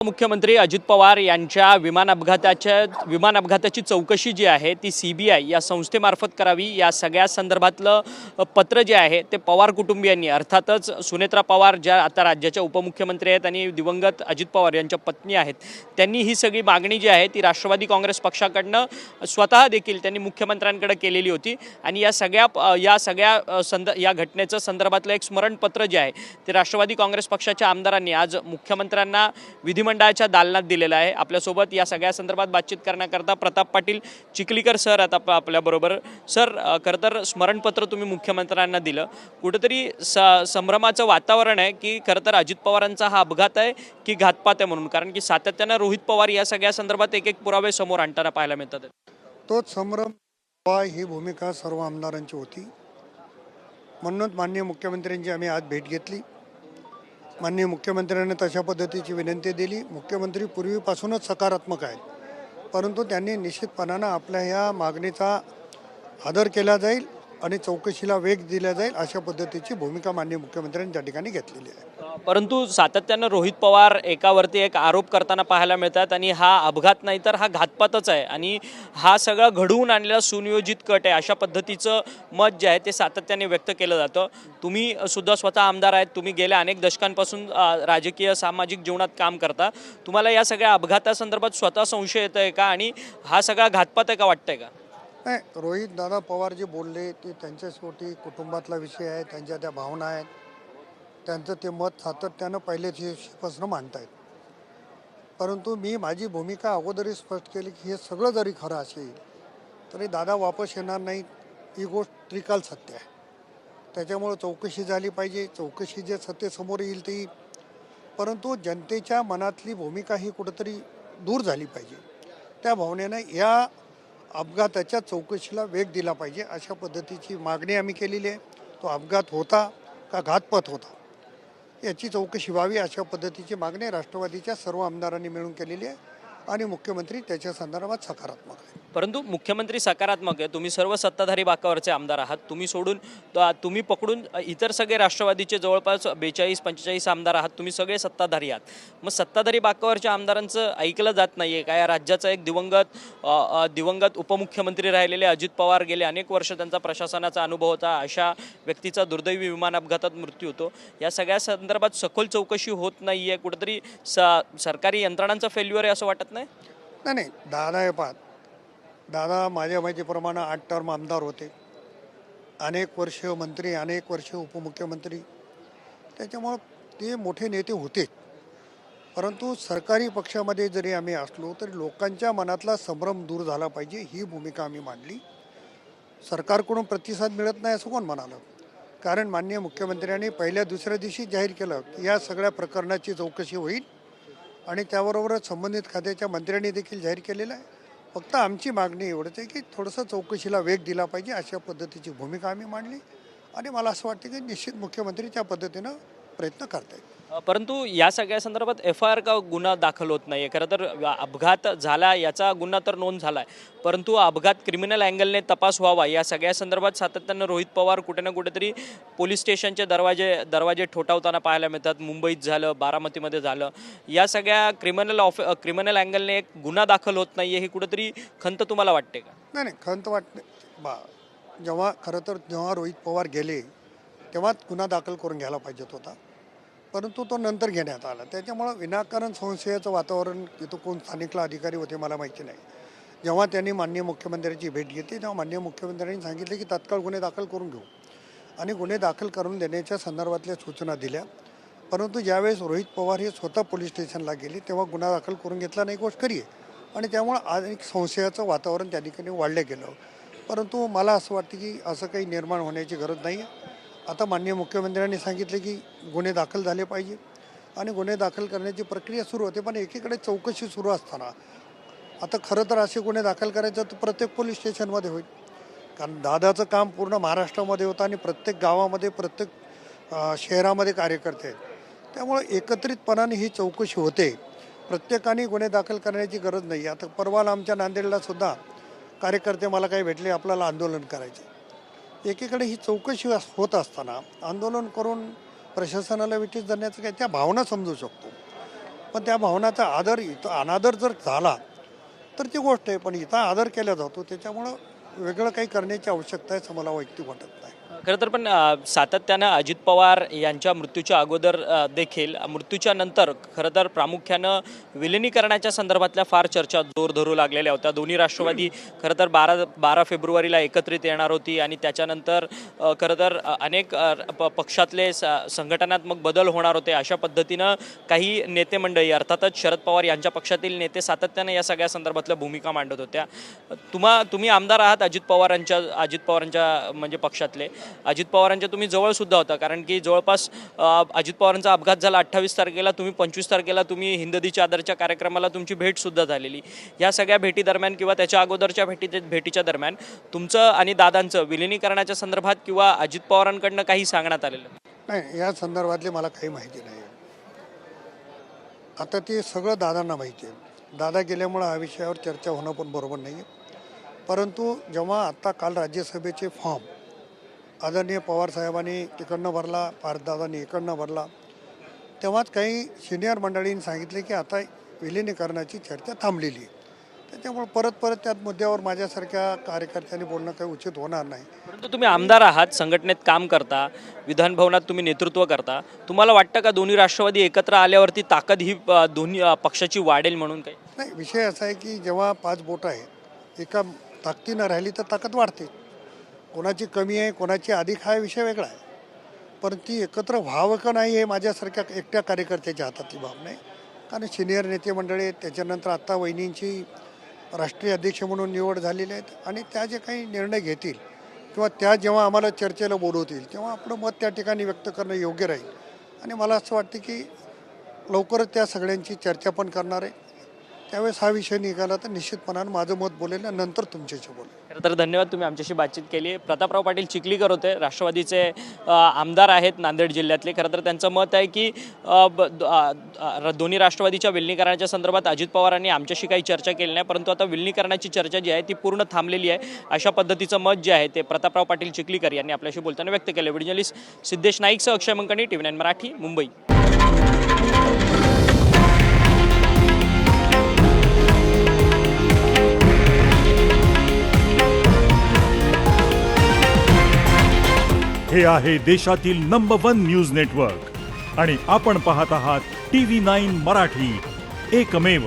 मुख्यमंत्री अजित पवार यांच्या विमान अपघाताची चौकशी जी आहे ती CBI या संस्थेमार्फत करावी या सगळ्या संदर्भातलं पत्र जे आहे ते पवार कुटुंबियांनी अर्थातच सुनेत्रा पवार ज्या आता राज्याच्या उपमुख्यमंत्री आहेत आणि दिवंगत अजित पवार यांच्या पत्नी आहेत त्यांनी ही सगळी मागणी जी आहे ती राष्ट्रवादी काँग्रेस पक्षाकडनं स्वतः देखील त्यांनी मुख्यमंत्र्यांकडे केलेली होती आणि या घटनेचं संदर्भातलं एक स्मरणपत्र जे आहे ते राष्ट्रवादी काँग्रेस पक्षाच्या आमदारांनी आज मुख्यमंत्र्यांना विधिमंडळाच्या दालनात दिलेला आहे। आपल्यासोबत या सगळ्या संदर्भात बातचीत करण्याकरता प्रताप पाटील चिखलीकर सर आता आपल्याबरोबर। सर, खरं तर स्मरणपत्र तुम्ही मुख्यमंत्र्यांना दिलं, कुठेतरी संभ्रमाचं वातावरण आहे की खरं तर अजित पवारांचा हा अपघात आहे की घातपात आहे म्हणून, कारण की सातत्यानं रोहित पवार या सगळ्या संदर्भात एक पुरावे समोर आणताना पाहायला मिळतात। तोच संभ्रम ही भूमिका सर्व आमदारांची होती, म्हणूनच माननीय मुख्यमंत्र्यांची आम्ही आज भेट घेतली। माननीय मुख्यमंत्र्यांनी तशा पद्धतीची विनंती दिली। मुख्यमंत्री पूर्वीपासूनच सकारात्मक आहेत, परंतु त्यांनी निश्चितपणानं आपल्या ह्या मागणीचा आदर केला जाईल आणि चौकशीला वेग दिला जाईल अशा पद्धतीची भूमिका माननीय मुख्यमंत्र्यांनी त्या ठिकाणी घेतलेली आहे। परंतु सातत्यानं रोहित पवार एकावरती एक आरोप करताना पाहायला मिळतात आणि हा अपघात नाही तर हा घातपातच आहे आणि हा सगळा घडवून आणलेला सुनियोजित कट आहे अशा पद्धतीचं मत जे आहे ते सातत्याने व्यक्त केलं जातं। तुम्ही सुद्धा स्वतः आमदार आहेत, तुम्ही गेल्या अनेक दशकांपासून राजकीय सामाजिक जीवनात काम करता, तुम्हाला या सगळ्या अपघातासंदर्भात स्वतः संशय येत आहे का आणि हा सगळा घातपात आहे का वाटतंय का? नाही, रोहित दादा पवार जे बोलले ते त्यांच्या शेवटी कुटुंबातला विषय आहे, त्यांच्या त्या भावना आहेत, त्यांचं ते मत सातत्यानं पहिल्यापासून मांडतायत। परंतु मी माझी भूमिका अगोदरही स्पष्ट केली की हे सगळं जरी खरं असेल तरी दादा वापस येणार नाहीत, ही गोष्ट त्रिकाल सत्य आहे। त्याच्यामुळं चौकशी झाली पाहिजे, चौकशी जे सत्य समोर येईल ते येईल, परंतु जनतेच्या मनातली भूमिका ही कुठंतरी दूर झाली पाहिजे। त्या भावनेनं या अपघाताच्या चौकशीला वेग दिला पाहिजे अशा पद्धतीची मागणी आम्ही केलेली आहे। तो अपघात होता का घातपात होता याची चौकशी व्हावी अशा पद्धतीची मागणी राष्ट्रवादीच्या सर्व आमदारांनी मिळून केलेली आहे आणि मुख्यमंत्री त्याच्या संदर्भात सकारात्मक आहे। परंतु मुख्यमंत्री सकारात्मक आहे, तुम्ही सर्व सत्ताधारी बाकावरचे आमदार आहात, तुम्ही पकडून इतर सगळे राष्ट्रवादीचे जवळपास 42-45 आमदार आहात, तुम्ही सगळे सत्ताधारी आहात। मग सत्ताधारी बाकावरच्या आमदारांचं ऐकलं जात नाहीये का? या राज्याचा एक दिवंगत उपमुख्यमंत्री राहिलेले अजित पवार, गेले अनेक वर्ष त्यांचा प्रशासनाचा अनुभव होता, अशा व्यक्तीचा दुर्दैवी विमान अपघातात मृत्यू होतो, या सगळ्या संदर्भात सखोल चौकशी होत नाहीये, कुठेतरी सरकारी यंत्रणांचा फेल्युअर आहे असं वाटत नाही? नाही, दादा हे पाहत, दादा माझ्या माहितीप्रमाणे 8 टर्म आमदार होते, अनेक वर्ष मंत्री, अनेक वर्ष उपमुख्यमंत्री, त्याच्यामुळं ते मोठे नेते होते। परंतु सरकारी पक्षामध्ये जरी आम्ही असलो तरी लोकांच्या मनातला संभ्रम दूर झाला पाहिजे ही भूमिका आम्ही मांडली। सरकारकडून प्रतिसाद मिळत नाही असं कोण म्हणालं? कारण माननीय मुख्यमंत्र्यांनी पहिल्या दुसऱ्या दिवशी जाहीर केलं की या सगळ्या प्रकरणाची चौकशी होईल आणि त्याबरोबरच संबंधित खात्याच्या मंत्र्यांनी देखील जाहीर केलेलं आहे। फक्त आमची मागणी एवढंच आहे की थोडंसं चौकशीला वेग दिला पाहिजे अशा पद्धतीची भूमिका आम्ही मांडली आणि मला असं वाटतं की निश्चित मुख्यमंत्री त्या पद्धतीनं प्रयत्न करतायत। परंतु या सगळ्या संदर्भात FIR का गुन्हा दाखल होत नाही? खरं तर अपघात झाला याचा गुन्हा तर नोंद झाला आहे, परंतु अपघात क्रिमिनल अँगलने तपास व्हावा या सगळ्या संदर्भात सातत्यानं रोहित पवार कुठे ना कुठेतरी पोलीस स्टेशनचे दरवाजे ठोठावताना पाहायला मिळतात। मुंबईत झालं, बारामतीमध्ये झालं, या सगळ्या क्रिमिनल अँगलने एक गुन्हा दाखल होत नाही ही कुठेतरी खंत तुम्हाला वाटते का? नाही, खंत वाटते जेव्हा रोहित पवार गेले तेव्हाच गुन्हा दाखल करून घ्यायला पाहिजेत होता, परंतु तो नंतर घेण्यात आला। त्याच्यामुळं विनाकारण संशयाचं वातावरण, तिथं कोण स्थानिकला अधिकारी होते मला माहिती नाही, जेव्हा त्यांनी माननीय मुख्यमंत्र्यांची भेट घेतली तेव्हा माननीय मुख्यमंत्र्यांनी सांगितले की तात्काळ गुन्हे दाखल करून घेऊ आणि गुन्हे दाखल करून देण्याच्या संदर्भातल्या सूचना दिल्या। परंतु ज्यावेळेस रोहित पवार हे स्वतः पोलीस स्टेशनला गेले तेव्हा गुन्हा दाखल करून घेतला नाही, गोष्ट खरी आहे आणि त्यामुळं आज एक संशयाचं वातावरण त्या ठिकाणी वाढलं गेलं। परंतु मला असं वाटतं की असं काही निर्माण होण्याची गरज नाही आहे। आता माननीय मुख्यमंत्र्यांनी सांगितले की गुन्हे दाखल झाले पाहिजे आणि गुन्हे दाखल करण्याची प्रक्रिया सुरू होते, पण एकीकडे चौकशी सुरू असताना आता खरं तर असे गुन्हे दाखल करायचं तर प्रत्येक पोलीस स्टेशनमध्ये होईल, कारण दादाचं काम पूर्ण महाराष्ट्रामध्ये होतं आणि प्रत्येक गावामध्ये प्रत्येक शहरामध्ये कार्यकर्ते आहेत, त्यामुळे एकत्रितपणाने ही चौकशी होते। प्रत्येकाने गुन्हे दाखल करण्याची गरज नाही। आता परवाला आमच्या नांदेडला सुद्धा कार्यकर्ते मला काही भेटले, आपल्याला आंदोलन करायचे, एकीकडे ही चौकशी होत असताना आंदोलन करून प्रशासनाला विटीस धरण्याचं काय, त्या भावना समजू शकतो, पण त्या भावनाचा आदर इथं अनादर जर झाला तर ती गोष्ट आहे, पण इथं आदर केला जातो, त्याच्यामुळं वेगळं काही करण्याची आवश्यकता आहे असं मला वैयक्तिक वाटत नाही. खरं तर पण सातत्यानं अजित पवार यांच्या मृत्यूच्या अगोदर देखील मृत्यूच्या नंतर खरं तर प्रामुख्यानं विलिनीकरणाच्या संदर्भातल्या फार चर्चा जोर धरू लागलेल्या होत्या. दोन्ही राष्ट्रवादी खरं तर 12 फेब्रुवारीला एकत्रित येणार होती आणि त्याच्यानंतर खरं तर अनेक पक्षातले संघटनात्मक बदल होणार होते. अशा पद्धतीनं काही नेते मंडळी अर्थातच शरद पवार यांच्या पक्षातील नेते सातत्यानं या सगळ्या संदर्भातल्या भूमिका मांडत होत्या. तुम्ही आमदार आहात अजित पवारांच्या म्हणजे पक्षातले. अजित पवारांच्या तुम्ही जवळ सुद्धा होता, कारण की जवळपास अजित पवारांचा अपघात झाला 28 तारखेला, तुम्ही 25 तारखेला तुम्ही हिंददी चादरच्या कार्यक्रमाला तुमची भेट सुद्धा झालेली. या सगळ्या भेटी दरम्यान किंवा त्याच्या अगोदरच्या भेटीच्या दरम्यान तुमचं आणि दादांचं विलिनीकरणाच्या संदर्भात किंवा अजित पवारांकडनं काही सांगण्यात आलेलं नाही, या संदर्भातली मला काही माहिती नाही. आता ते सगळं दादांना माहिती आहे. दादा गेल्यामुळं हा विषयावर चर्चा होणं पण बरोबर नाही आहे. परंतु जेव्हा आत्ता काल राज्यसभेचे फॉर्म आदरणीय पवारसाहेबांनी तिकडनं भरला, पारदादांनी इकडनं भरला, तेव्हाच काही सिनियर मंडळींनी सांगितले की आता विलिनीकरणाची चर्चा थांबलेली आहे. त्याच्यामुळे परत त्या मुद्द्यावर माझ्यासारख्या कार्यकर्त्यांनी बोलणं काही उचित होणार नाही. परंतु तुम्ही आमदार आहात, संघटनेत काम करता, विधानभवनात तुम्ही नेतृत्व करता. तुम्हाला वाटतं का दोन्ही राष्ट्रवादी एकत्र आल्यावरती ताकद ही दोन्ही पक्षाची वाढेल म्हणून काही? नाही, विषय असा आहे की जेव्हा 5 बोटं आहेत, एका ताकदीनं राहिली तर ताकद वाढते. कोणाची कमी आहे, कोणाची अधिक हा विषय वेगळा आहे. पण ती एकत्र व्हावं का नाही हे माझ्यासारख्या एकट्या कार्यकर्त्याच्या हातातली बाब नाही. कारण सिनियर नेते मंडळी आहेत, त्याच्यानंतर आत्ता वहिनींची राष्ट्रीय अध्यक्ष म्हणून निवड झालेली आहेत आणि त्या जे काही निर्णय घेतील किंवा त्या जेव्हा आम्हाला चर्चेला बोलवतील तेव्हा आपलं मत त्या ठिकाणी व्यक्त करणं योग्य राहील. आणि मला असं वाटतं की लवकरच त्या सगळ्यांची चर्चा पण करणार आहे. त्यावेळेस हा विषय निघाला तर निश्चितपणानं माझं मत बोलेल आणि नंतर तुमच्याशी बोलेल. खरं तर धन्यवाद, तुम्ही आमच्याशी बातचीत केली. प्रतापराव पाटील चिखलीकर होते, राष्ट्रवादीचे आमदार आहेत नांदेड जिल्ह्यातले. खरं तर त्यांचं मत आहे की दोन्ही राष्ट्रवादीच्या विलिनीकरणाच्या संदर्भात अजित पवारांनी आमच्याशी काही चर्चा केली नाही, परंतु आता विलिनीकरणाची चर्चा जी आहे ती पूर्ण थांबलेली आहे, अशा पद्धतीचं मत जे आहे ते प्रतापराव पाटील चिखलीकर यांनी आपल्याशी बोलताना व्यक्त केलं. व्हिडिओ जर्नलिस्ट सिद्धेश नाईकसह अक्षय मंकणी, TV9 मराठी, मुंबई. हे आहे देशातील नंबर 1 न्यूज नेटवर्क आणि आपण पाहत आहात TV9 मराठी, एकमेव.